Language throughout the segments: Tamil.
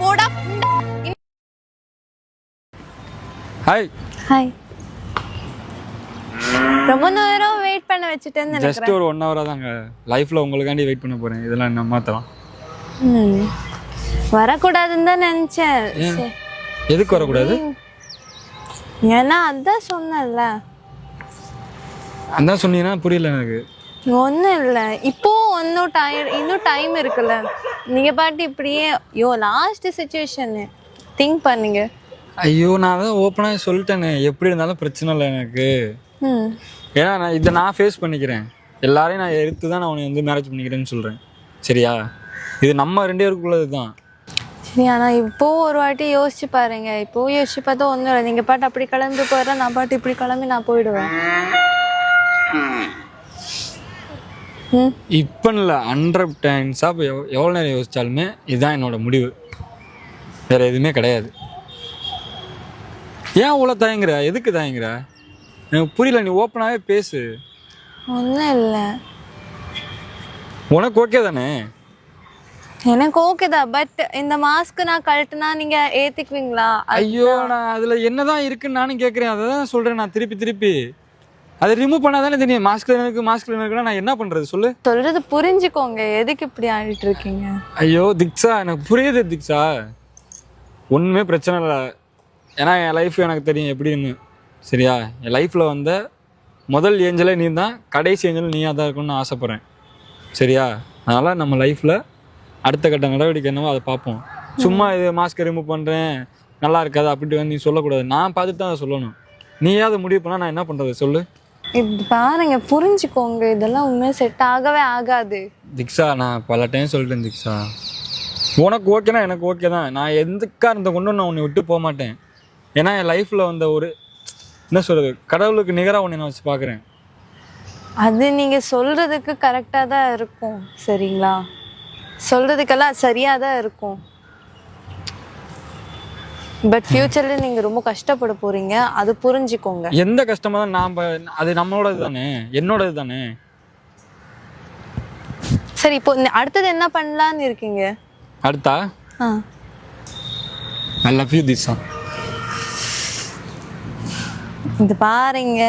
போடா. ஹாய். ஹாய். ரொம்ப நேரம் வெயிட் பண்ண வச்சிட்டேன்னு நினைக்கிறேன். ஜஸ்ட் ஒரு 1 hour தாங்க. லைஃப்ல உங்களுக்காண்டி வெயிட் பண்ண போறேன். இதெல்லாம் என்ன மாத்தலாம்? வரக்கூடாதுன்னு தான் நினைச்சேன். எதுக்கு வரக்கூடாது? ஏன்னா அதான் சொன்னல. அதான் சொன்னீங்கன்னா புரியல எனக்கு. ஒன்றும் இல்லை, இப்போ இன்னும் டைம் இருக்குல்ல. நீங்கள் பாட்டு இப்படியே லாஸ்ட் சுச்சுவேஷனு திங்க் பண்ணுங்க. ஐயோ நான் தான் ஓப்பனாக சொல்லிட்டேனே, எப்படி இருந்தாலும் பிரச்சனை இல்லை எனக்கு. ஏன்னா நான் ஃபேஸ் பண்ணிக்கிறேன். எல்லாரையும் நான் எடுத்து தான் நான் உன்னை வந்து மேரேஜ் பண்ணிக்கிறேன்னு சொல்கிறேன். சரியா? இது நம்ம 2 பேருக்குள்ளது தான். சரி, ஆனால் இப்போ ஒரு வாட்டி யோசிச்சு பாருங்க. இப்போ யோசிச்சு பார்த்தா ஒன்றும் இல்லை. நீங்கள் பாட்டு அப்படி கிளம்பி போயிடுறேன், நான் பாட்டு இப்படி கிளம்பி நான் போயிடுவேன். இப்போ இல்லை, 100 times எவ்வளோ நேரம் யோசிச்சாலுமே இதுதான் என்னோட முடிவு. வேற எதுவுமே கிடையாது. ஏன் அவ்வளோ தயங்குற? எதுக்கு தயங்குற? எனக்கு புரியல. நீ ஓப்பனாகவே பேசு. ஒன்றும் இல்லை. உனக்கு ஓகே தானே? எனக்கு ஓகே தான். பட் இந்த மாஸ்க் நான் கழட்டுனா நீங்க ஏத்துக்குவீங்களா? ஐயோ நான் அதில் என்னதான் இருக்குன்னு நானும் கேட்குறேன். அதை தான் சொல்கிறேன் நான் திருப்பி. அதை ரிமூவ் பண்ணாதானே தெரியும். மாஸ்க்ல இருக்குன்னா நான் என்ன பண்ணுறது சொல்லு? சொல்றது புரிஞ்சுக்கோங்க. எதுக்கு இப்படி ஆடிட்டு இருக்கீங்க? ஐயோ திக்ஷா, எனக்கு புரியுது திக்ஷா. ஒன்றுமே பிரச்சனை இல்லை. ஏன்னா என் லைஃப் எனக்கு தெரியும் எப்படின்னு. சரியா? என் லைஃப்பில் வந்த முதல் ஏஞ்சலே நீ தான், கடைசி ஏஞ்சலும் நீயாக தான் இருக்கணும்னு ஆசைப்பட்றேன். சரியா? அதனால் நம்ம லைஃப்பில் அடுத்த கட்ட நடவடிக்கை என்னவோ அதை பார்ப்போம். சும்மா இது மாஸ்க்கை ரிமூவ் பண்ணுறேன் நல்லா இருக்காது அப்படி வந்து நீ சொல்லக்கூடாது. நான் பார்த்துட்டு தான் அதை சொல்லணும். நீயாவது முடிவு பண்ணால் நான் என்ன பண்ணுறது சொல்லு? இது பாருங்க, புரிஞ்சுக்கோங்க. இதெல்லாம் உண்மையாக செட் ஆகவே ஆகாது. திக்ஷா, நான் பல டைம் சொல்லிட்டேன் திக்ஷா. உனக்கு ஓகேனா எனக்கு ஓகே தான். நான் எதுக்காக இருந்த கொண்டு நான் உன்னை விட்டு போக மாட்டேன். ஏன்னா என் லைஃப்பில் வந்த ஒரு என்ன சொல்கிறது, கடவுளுக்கு நிகராக உன்னை நான் வச்சு பார்க்குறேன். அது நீங்கள் சொல்கிறதுக்கு கரெக்டாக தான் இருக்கும். சரிங்களா? சொல்கிறதுக்கெல்லாம் சரியாக தான் இருக்கும். பட் ஃபியூச்சரில் நீங்கள் ரொம்ப கஷ்டப்பட போகிறீங்க. அது புரிஞ்சுக்கோங்க. எந்த கஷ்டமாக தான் அது நம்மளோடது தானே, என்னோடது தானே. சரி, இப்போ அடுத்தது என்ன பண்ணலான்னு இருக்கீங்க? அடுத்தா ஐ லவ் யூ திக்ஷா. இது பாருங்க,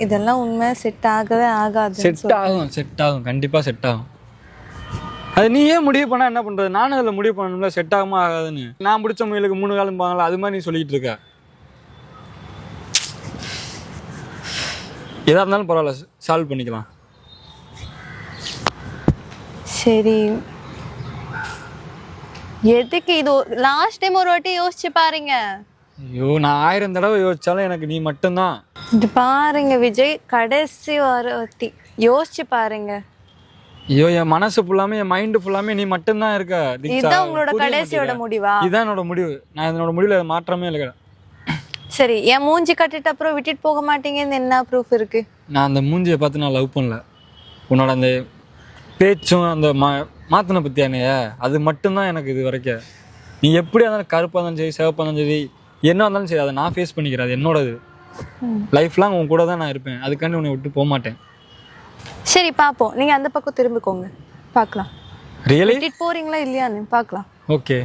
இதெல்லாம் உண்மை செட் ஆகவே ஆகாது. செட் ஆகும் கண்டிப்பாக செட் ஆகும். அது நீயே முடிவு பண்ணா என்ன பண்றது? நானும் அதில் முடிவு பண்ணணும்ல, செட் ஆகுமா ஆகாதுன்னு. நான் பிடிச்ச முயலுக்கு 3 காலம் பாங்களா, அது மாதிரி நீ சொல்லிட்டு இருக்க. எதா இருந்தாலும் பரவாயில்ல, சால்வ் பண்ணிக்கலாம். சரி, எதுக்கு இது லாஸ்ட் டைம் ஒரு வாட்டி யோசிச்சு பாருங்க. ஐயோ நான் 1000 தடவை யோசிச்சாலும் எனக்கு நீ மட்டும்தான். இது பாருங்க விஜய், கடைசி வாட்டி யோசிச்சு பாருங்க. ஐயோ என் மனசு ஃபுல்லாமே, என் மைண்டு ஃபுல்லாமே நீ மட்டும்தான் இருக்க. இதுதான் உங்களோட கடைசியோட முடிவா? இதுதான் என்னோட முடிவு. நான் என்னோட முடிவுல மாற்றமே இல்லை. சரி, என் மூஞ்சி கட்டிட்டு அப்புறம் விட்டுட்டு போக மாட்டீங்கன்னு என்ன ப்ரூஃப் இருக்கு? நான் அந்த மூஞ்சியை பார்த்து நான் லவ் பண்ணல. உன்னோட அந்த பேச்சும் அந்த மாத்தின பத்தியானைய, அது மட்டும்தான் எனக்கு இது வரைக்கும். நீ எப்படியா இருந்தாலும் கருப்பாக இருந்தாலும் சரி, சிவப்பாக இருந்தாலும் சரி, என்ன இருந்தாலும் சரி, அதை நான் ஃபேஸ் பண்ணிக்கிறேன். அது என்னோடது. லைஃப் லாங் உன் கூட தான் நான் இருப்பேன். அதுக்காண்டி உன்னை விட்டு போக மாட்டேன். சரி பாப்போம். நீங்க அந்த பக்கம் திரும்பிக்கோங்க, பார்க்கலாம். ரியலி விட்டுட்டு போறீங்களா இல்லையான்னு பார்க்கலாம். ஓகே.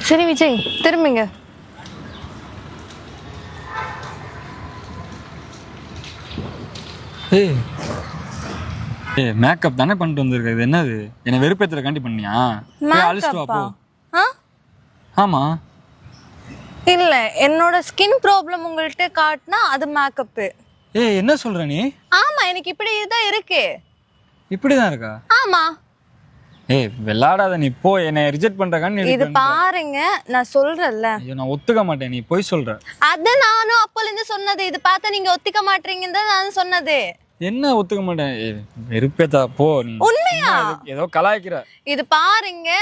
சரி விஜய், திரும்பிங்க. ஏய் மேக்கப் தானே பண்ணிட்டு வந்திருக்க. இது என்னது? என்னை வெறுப்பேத்துறக்காண்டி பண்ணியா? அழிச்சிட்டு வா போ. ஆமா இல்ல, என்னோட ஸ்கின் ப்ராப்ளம் உங்கள்கிட்ட காட்டினா அது மேக்கப்பு. ஏய் என்ன சொல்ற நீ? ஆமா, எனக்கு இப்படி தான் இருக்கு. இப்படிதான் இருக்கா? ஆமா. ஏய் வெளாடாத நீ, போ. என்னை ரிஜெக்ட் பண்றக்காண்டி இது பாருங்க, நான் சொல்றேன்ல. ஐயோ நான் ஒத்துக்க மாட்டேன். நீ போய் சொல்ற. அத நானும் அப்பல இருந்து சொன்னது. இது பார்த்தா நீங்க ஒத்துக்க மாட்டீங்கன்னு தான் நான் சொன்னது. என்ன ஒத்துக்க மாட்டேன்? வெறுப்பேத்தா போ. நீ உண்மையா ஏதோ கலாய்க்கிற. இது பாருங்க,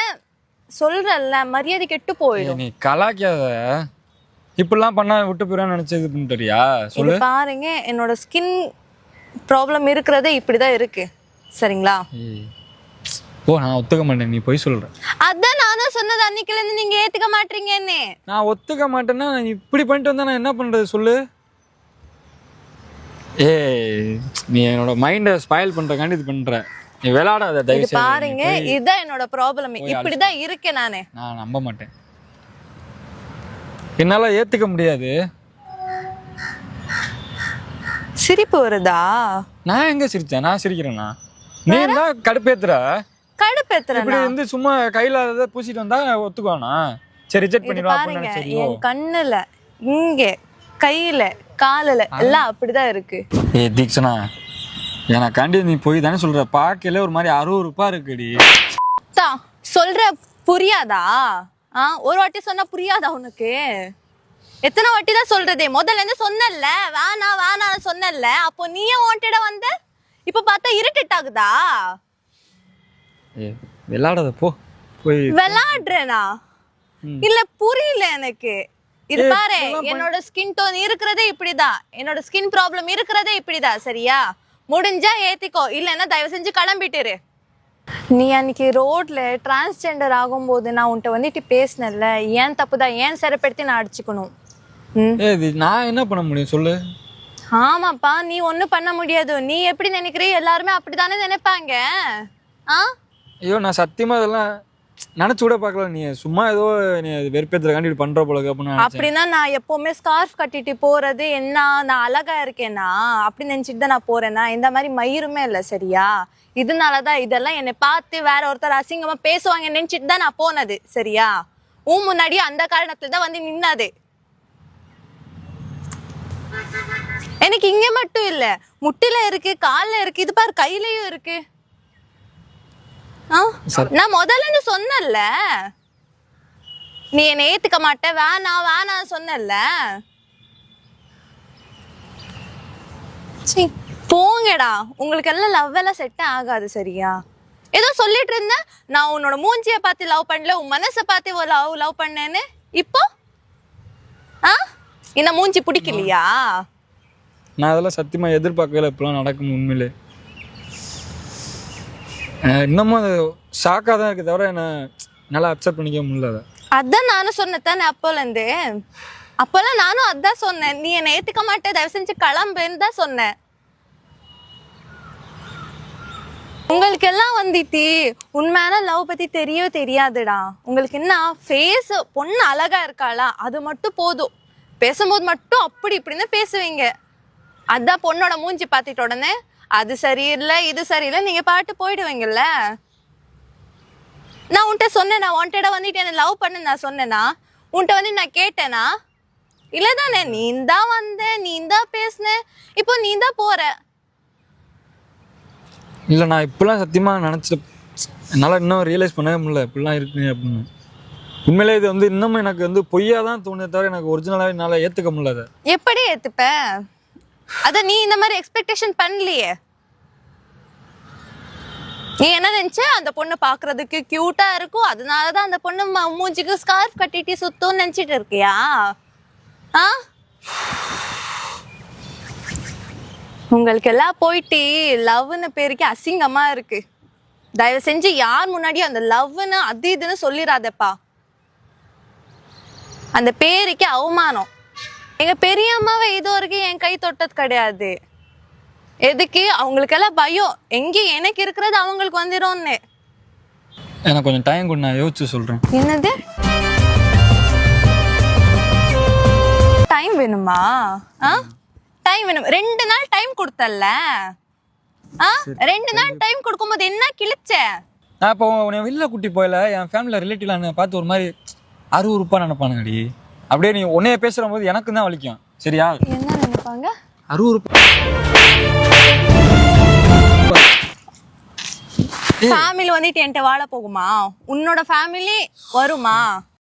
சொல்றல்ல மரியாதை கெட்டு போயிடும். நீ கலாக்காத, இப்படிலாம் பண்ணா விட்டு போயிடான்னு நினைச்சது பண்ணிட்டியா? சொல்லு. பாருங்க, என்னோட ஸ்கின் ப்ராப்ளம் இருக்கிறதே இப்படிதான் இருக்கு, சரிங்களா? ஓ, நான் ஒத்துக்க மாட்டேன், நீ போய் சொல்ற. அதான் நானும் சொன்னது, அன்னைக்குல இருந்து நீங்க ஏத்துக்க மாட்டீங்கன்னு. நான் ஒத்துக்க மாட்டேன்னா இப்படி பண்ணிட்டு வந்தா நான் என்ன பண்றது சொல்லு? நீ என்னோட மைண்டை ஸ்பாயில் பண்றக்காண்டி இது பண்ற. நீ விளையாடாத தயவு செய்து. பாருங்க, இதுதான் என்னோட ப்ராப்ளம். இப்படிதான் இருக்கேன் நானு. நான் நம்ப மாட்டேன், என்னால ஏத்துக்க முடியாது. சிரிப்பு வருதா? நான் எங்க சிரிச்சேன்? நான் சிரிக்கிறேன்னா நீ தான் கடுப்பேத்துற. இப்படி வந்து சும்மா கையில அதை பூசிட்டு வந்தா ஒத்துக்குவானா? சரி, ரிஜெக்ட் பண்ணிடுவா அப்படின்னு நினைச்சேன். என் கண்ணுல, இங்க, கையில, காலில எல்லாம் அப்படிதான் இருக்கு. தீக்ஷனா, எனக்காண்டி நீ போய் தானே சொல்ற. பாக்கல ஒரு மாதிரி அருவருப்பா இருக்குடி. சொல்ற புரியாதா? ஒரு வாட்டி சொன்னா புரியாதா உனக்கு? எத்தனை வாட்டி தான் சொல்றதே? முதல்ல இருந்து சொன்னல, வேணா வேணா சொன்னல. அப்போ நீயே வாண்டடா வந்த, இப்ப பார்த்தா இரிட்டேட் ஆகுதா? விளையாடாத போ. போய் விளையாடுறேனா? இல்ல, புரியல எனக்கு. இது பாரு, என்னோட ஸ்கின் டோன் இருக்கிறதே இப்படிதான், என்னோட ஸ்கின் ப்ராப்ளம் இருக்கிறதே இப்படிதான், சரியா? முடிஞ்சா ஏத்திக்கோ, இல்லைன்னா தயவு செஞ்சு கிளம்பிட்டுரு. நீ அன்னைக்கு ரோட்ல டிரான்ஸ்ஜெண்டர் ஆகும்போது நான் உன்கிட்ட வந்துட்டு பேசினேன்ல, ஏன் தப்புதான், ஏன் சிறப்படுத்தி நான் அடிச்சுக்கணும். நான் என்ன பண்ண முடியும் சொல்லு? ஆமாப்பா, நீ ஒண்ணும் பண்ண முடியாது. நீ எப்படி நினைக்கிறீ, எல்லாருமே அப்படித்தானே நினைப்பாங்க. ஐயோ, நான் சத்தியமா இதெல்லாம் நினைச்சு கூட பார்க்கல. நீ சும்மா ஏதோ நீ வெறுப்பேத்துறக்காண்டி பண்ற போல அப்படின்னு. அப்படின்னா நான் எப்பவுமே ஸ்கார்ஃப் கட்டிட்டு போறது என்ன, நான் அழகா இருக்கேனா அப்படி நினைச்சிட்டு தான் நான் போறேன்னா? இந்த மாதிரி மயிருமே இல்லை, சரியா? இதனாலதான் இதெல்லாம் என்னை பார்த்து வேற ஒருத்தர் அசிங்கமா பேசுவாங்க நினைச்சிட்டு தான் நான் போனது, சரியா? முன்னாடி அந்த காரணத்துல தான் வந்து நின்னாது. எனக்கு இங்க மட்டும் இல்ல, முட்டில இருக்கு, கால்ல இருக்கு, இது பாரு கையிலயும் இருக்கு. நான் முதல்ல சொன்னல, நீ என்ன ஏத்துக்க மாட்ட, வேணா வேணா சொன்னல. போங்கடா, உங்களுக்கு எல்லாம் லவ் எல்லாம் செட் ஆகாது, சரியா? ஏதோ சொல்லிட்டு இருந்த, நான் உன்னோட மூஞ்சிய பார்த்து லவ் பண்ணல, உன் மனசை பார்த்து லவ் பண்ணேன்னு. இப்போ இந்த மூஞ்சி பிடிக்கலையா? நான் அதெல்லாம் சத்தியமா எதிர்பார்க்கல இப்பெல்லாம் நடக்கும். உண்மையிலே இன்னமும் அது ஷாக்காக தான் இருக்கு, தவிர என்ன நல்லா அக்செப்ட் பண்ணிக்க முடியல. அதான் நானும் சொன்னேன் தானே அப்போலேருந்து. அப்போல்லாம் நானும் அதான் சொன்னேன், நீ என்னை ஏத்துக்க மாட்டே, தயவு செஞ்சு கிளம்புன்னு தான் சொன்னேன். உங்களுக்கு எல்லாம் வந்துட்டு உண்மையான லவ் பத்தி தெரியாதுடா. உங்களுக்கு என்ன ஃபேஸ், பொண்ணு அழகா இருக்காளா, அது மட்டும் போதும். பேசும்போது மட்டும் அப்படி இப்படின்னு பேசுவீங்க. அதான் பொண்ணோட மூஞ்சி பார்த்துட்ட உடனே அது சரியில்லை, இது சரியில்லை, நீங்க பாட்டு போயிடுவீங்கல்ல. நான் உன்கிட்ட சொன்னேன், நான் வாண்டடா வந்துட்டு என்ன லவ் பண்ண நான் சொன்னேனா? உன்கிட்ட வந்து நான் கேட்டேனா? இல்லதானே? நீ தான் வந்த, நீ தான் பேசுன, இப்போ நீ தான் போற. இல்லை, நான் இப்பெல்லாம் சத்தியமா நினைச்சிட்டு என்னால் இன்னும் ரியலைஸ் பண்ணவே முடியல இப்படிலாம் இருக்கு அப்படின்னு. உண்மையிலே இது வந்து இன்னமும் எனக்கு வந்து பொய்யா தான் தோணுதே தவிர எனக்கு ஒரிஜினலாகவே என்னால் ஏற்றுக்க முடியல. எப்படி ஏற்றுப்ப? அத நீ இந்த மாதிரி எக்ஸ்பெக்டேஷன் பண்ணலையே. நீ என்ன நினைச்ச, அந்த பொண்ணு பாக்குறதுக்கு கியூட்டா இருக்கும், அதனாலதான் அந்த பொண்ணு மூஞ்சிக்கு ஸ்கார்ஃப் கட்டிட்டு சுத்தம் நினைச்சிட்டு இருக்கியா? உங்களுக்கு எல்லாம் போயிட்டு லவ்னு பேருக்கு அசிங்கமா இருக்கு. தயவு செஞ்சு யார் முன்னாடியும் அந்த லவ்னு அது இதுன்னு சொல்லிடாதப்பா. அந்த பேருக்கு அவமானம். எங்க பெரியம்மாவை இது வரைக்கும் என் கை தொட்டது கிடையாது. எதுக்கு? அவங்களுக்கெல்லாம் பயம், எங்க எனக்கு இருக்கிறது அவங்களுக்கு வந்துடும்னு. எனக்கு கொஞ்சம் டைம் கொடு, நான் யோசிச்சு சொல்றேன். என்னது டைம் வேணுமா? டைம் வேணும். 2 நாள் டைம் கொடுத்தல்ல. 2 நாள் டைம் கொடுக்கும்போது என்ன கிழிச்ச? நான் இப்போ உன்னை வெளில கூட்டி போயில, என் ஃபேமிலியில் ரிலேட்டிவ்ல பார்த்து ஒரு மாதிரி அருவருப்பா நினைப்பானுங்கடி. அப்படியே நீ உன்னைய பேசுற போது எனக்கு தான் வலிக்கும், சரியா? என்ன நினைப்பாங்க? அருவருப்பா. ஃபேமிலி வந்துட்டு என்கிட்ட வாழ போகுமா? உன்னோட ஃபேமிலி வருமா?